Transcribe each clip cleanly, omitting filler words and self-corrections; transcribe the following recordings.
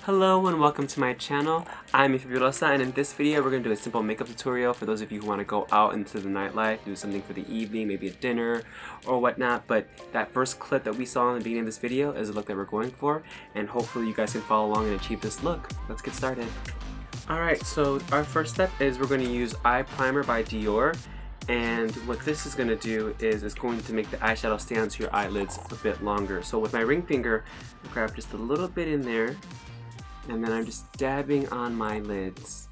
Hello and welcome to my channel. I'm Yoya Fabulosa, and in this video we're going to do a simple makeup tutorial for those of you who want to go out into the nightlife, do something for the evening, maybe a dinner or whatnot. But that first clip that we saw in the beginning of this video is the look that we're going for, and hopefully you guys can follow along and achieve this look. Let's get started. Alright, so our first step is we're going to use eye primer by Dior. And what this is going to do is it's going to make the eyeshadow stay onto your eyelids a bit longer. So with my ring finger, I grab just a little bit in there, and then I'm just dabbing on my lids.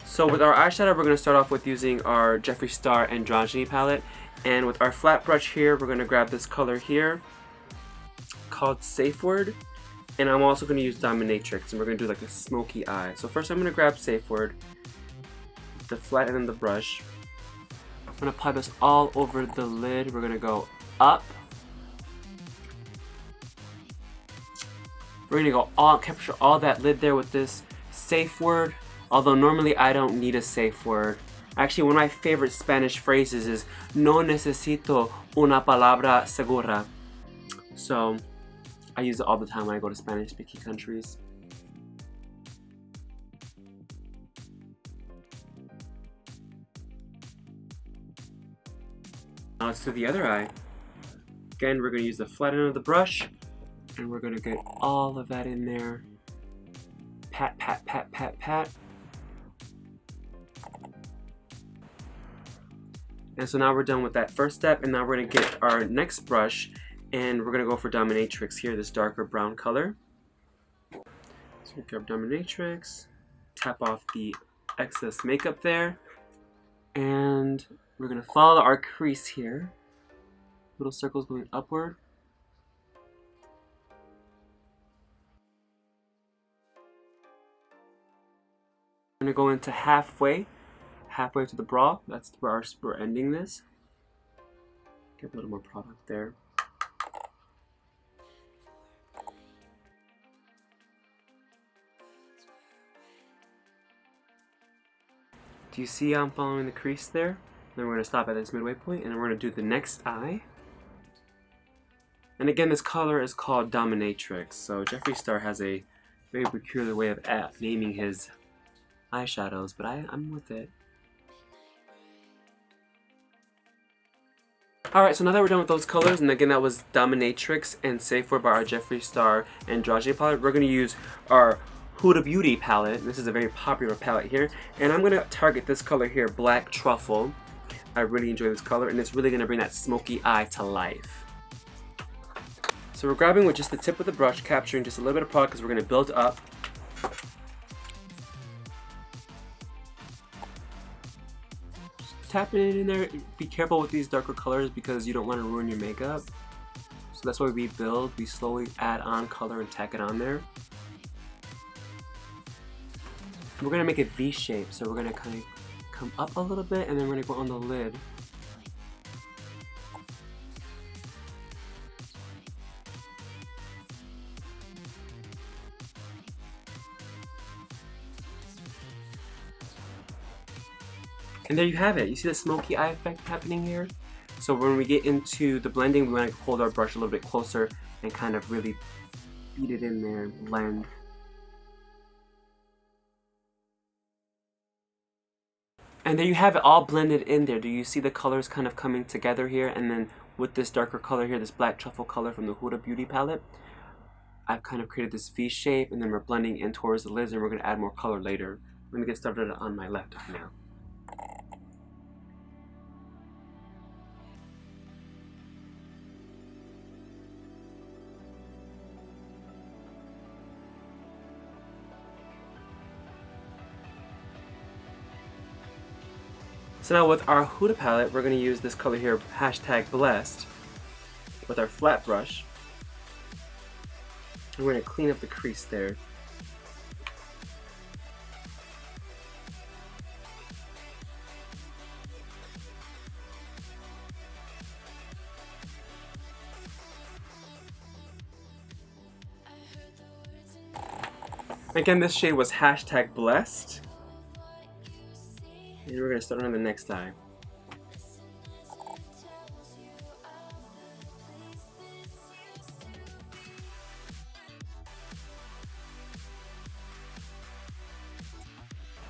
So with our eyeshadow, we're going to start off with using our Jeffree Star Androgyny palette. And with our flat brush here, we're going to grab this color here called Safe Word. And I'm also going to use Dominatrix, and we're going to do like a smoky eye. So first I'm going to grab Safe Word, the flat end of the brush. I'm going to apply this all over the lid. We're going to go up. We're going to go capture all that lid there with this Safe Word. Although normally I don't need a safe word. Actually, one of my favorite Spanish phrases is no necesito una palabra segura. So I use it all the time when I go to Spanish-speaking countries. Now let's do the other eye. Again, we're going to use the flat end of the brush, and we're going to get all of that in there. Pat, pat, pat, pat, pat. And so now we're done with that first step, and now we're going to get our next brush, and we're going to go for Dominatrix here, this darker brown color. So we grab Dominatrix, tap off the excess makeup there, and we're going to follow our crease here. Little circles going upward. I'm going to go into halfway to the brow. That's where we're ending this. Get a little more product there. Do you see how I'm following the crease there? Then we're going to stop at this midway point, and then we're going to do the next eye. And again, this color is called Dominatrix. So Jeffree Star has a very peculiar way of naming his eyeshadows, but I'm with it. Alright, so now that we're done with those colors, and again that was Dominatrix and Safe Word by our Jeffree Star Androgyny palette, we're going to use our Huda Beauty palette. This is a very popular palette here, and I'm going to target this color here, Black Truffle. I really enjoy this color, and it's really going to bring that smoky eye to life. So we're grabbing with just the tip of the brush, capturing just a little bit of product because we're going to build up. Just tapping it in there. Be careful with these darker colors because you don't want to ruin your makeup. So that's why we build. We slowly add on color and tack it on there. We're going to make a V shape, so we're going to kind of come up a little bit, and then we're going to go on the lid. And there you have it. You see the smoky eye effect happening here? So when we get into the blending, we want to hold our brush a little bit closer and kind of really beat it in there and blend. And there you have it all blended in there. Do you see the colors kind of coming together here? And then with this darker color here, this Black Truffle color from the Huda Beauty palette, I've kind of created this V shape, and then we're blending in towards the lids, and we're going to add more color later. I'm going to get started on my left eye now. So now with our Huda palette, we're going to use this color here, hashtag blessed, with our flat brush. And we're going to clean up the crease there. Again, this shade was hashtag blessed. And we're going to start on the next eye.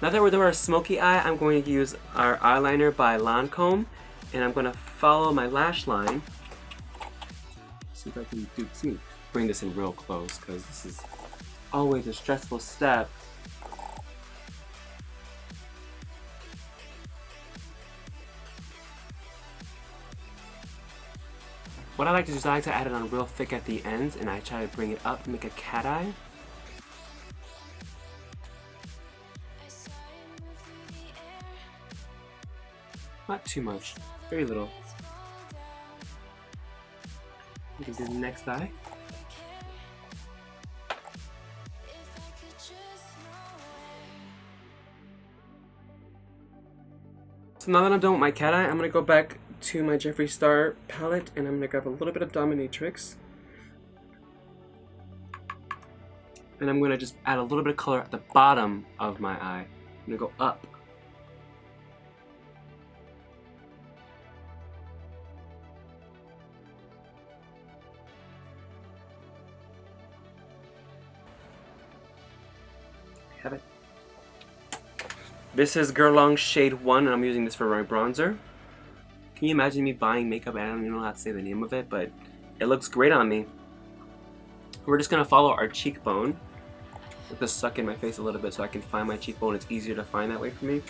Now that we're doing our smoky eye, I'm going to use our eyeliner by Lancome, and I'm going to follow my lash line. See if I can bring this in real close, because this is always a stressful step. What I like to do is I like to add it on real thick at the ends, and I try to bring it up and make a cat eye. Not too much, very little. We can do the next eye. So now that I'm done with my cat eye, I'm going to go back to my Jeffree Star palette, and I'm going to grab a little bit of Dominatrix. And I'm going to just add a little bit of color at the bottom of my eye. I'm going to go up. Have it. This is Guerlain Shade 1, and I'm using this for my bronzer. Can you imagine me buying makeup? I don't even know how to say the name of it, but it looks great on me. We're just going to follow our cheekbone. Let this suck in my face a little bit so I can find my cheekbone. It's easier to find that way for me.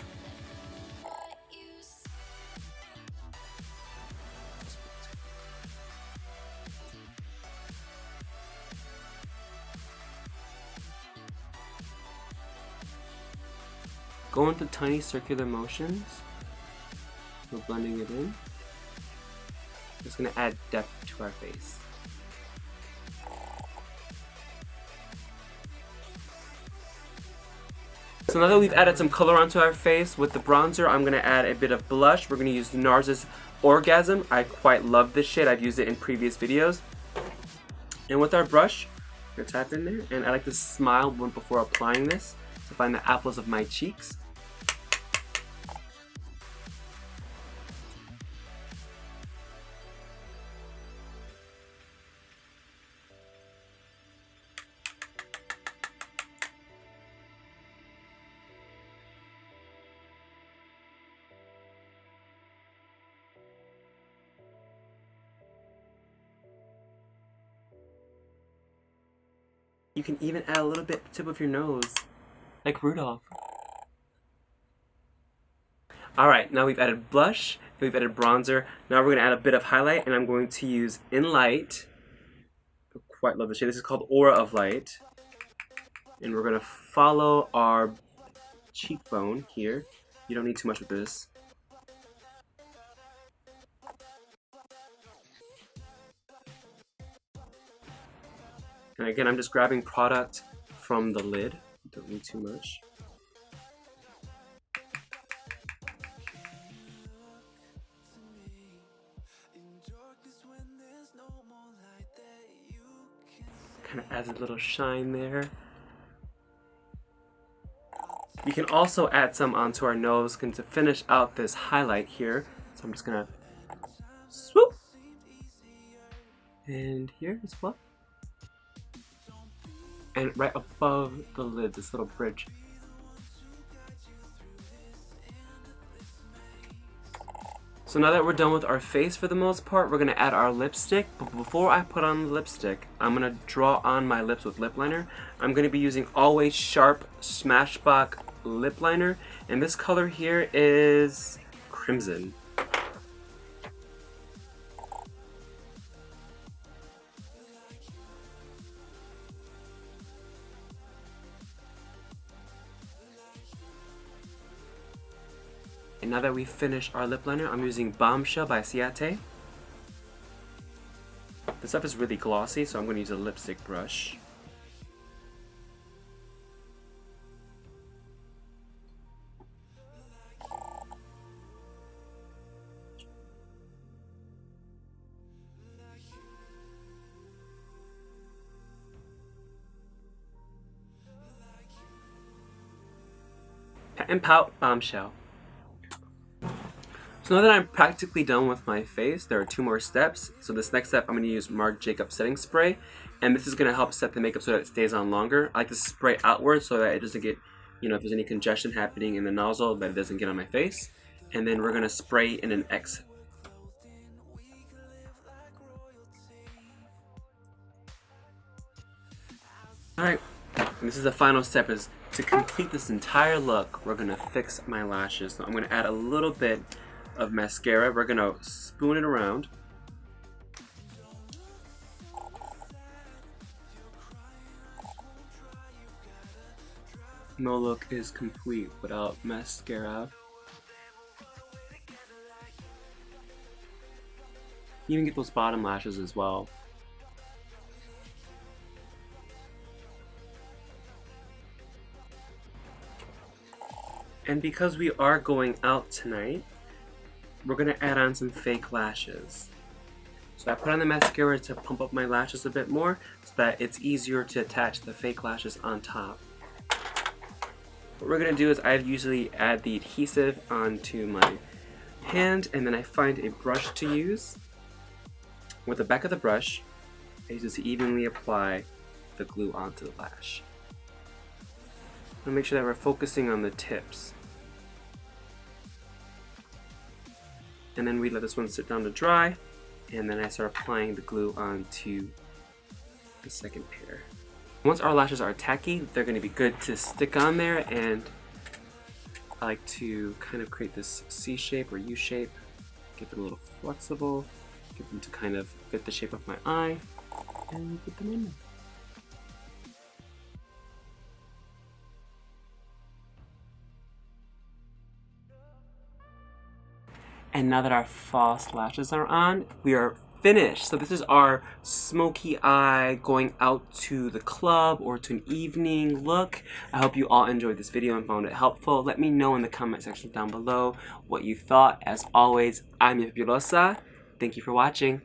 Go into tiny circular motions. We're blending it in. Just gonna add depth to our face. So now that we've added some color onto our face with the bronzer, I'm gonna add a bit of blush. We're gonna use NARS's Orgasm. I quite love this shade. I've used it in previous videos. And with our brush, we're gonna tap in there, and I like to smile before applying this to find the apples of my cheeks. You can even add a little bit tip of your nose, like Rudolph. Alright, now we've added blush, we've added bronzer. Now we're going to add a bit of highlight, and I'm going to use In Light. I quite love this shade. This is called Aura of Light. And we're going to follow our cheekbone here. You don't need too much with this. And again, I'm just grabbing product from the lid. Don't need too much. Kind of adds a little shine there. You can also add some onto our nose to finish out this highlight here. So I'm just gonna swoop. And here as well. And right above the lid, this little bridge. So now that we're done with our face for the most part, we're going to add our lipstick. But before I put on the lipstick, I'm going to draw on my lips with lip liner. I'm going to be using Always Sharp Smashbox lip liner. And this color here is Crimson. And now that we've finished our lip liner, I'm using Bombshell by Ciate. This stuff is really glossy, so I'm going to use a lipstick brush. And Pout Bombshell. So now that I'm practically done with my face, there are 2 more steps. So this next step, I'm going to use Marc Jacobs setting spray, and this is going to help set the makeup so that it stays on longer. I like to spray outward so that it doesn't get you know, if there's any congestion happening in the nozzle, that it doesn't get on my face. And then we're gonna spray in an X. Alright, this is the final step, is to complete this entire look, we're gonna fix my lashes. So I'm gonna add a little bit of mascara. We're gonna spoon it around. No look is complete without mascara. You can get those bottom lashes as well. And because we are going out tonight, we're gonna add on some fake lashes. So I put on the mascara to pump up my lashes a bit more so that it's easier to attach the fake lashes on top. What we're gonna do is I usually add the adhesive onto my hand, and then I find a brush to use. With the back of the brush, I use it to evenly apply the glue onto the lash. I'll make sure that we're focusing on the tips. And then we let this one sit down to dry, and then I start applying the glue onto the second pair. Once our lashes are tacky, they're going to be good to stick on there, and I like to kind of create this C shape or U shape, get them a little flexible, get them to kind of fit the shape of my eye, and put them in there. And now that our false lashes are on, we are finished. So this is our smoky eye going out to the club or to an evening look. I hope you all enjoyed this video and found it helpful. Let me know in the comment section down below what you thought. As always, I'm Yoya Fabulosa. Thank you for watching.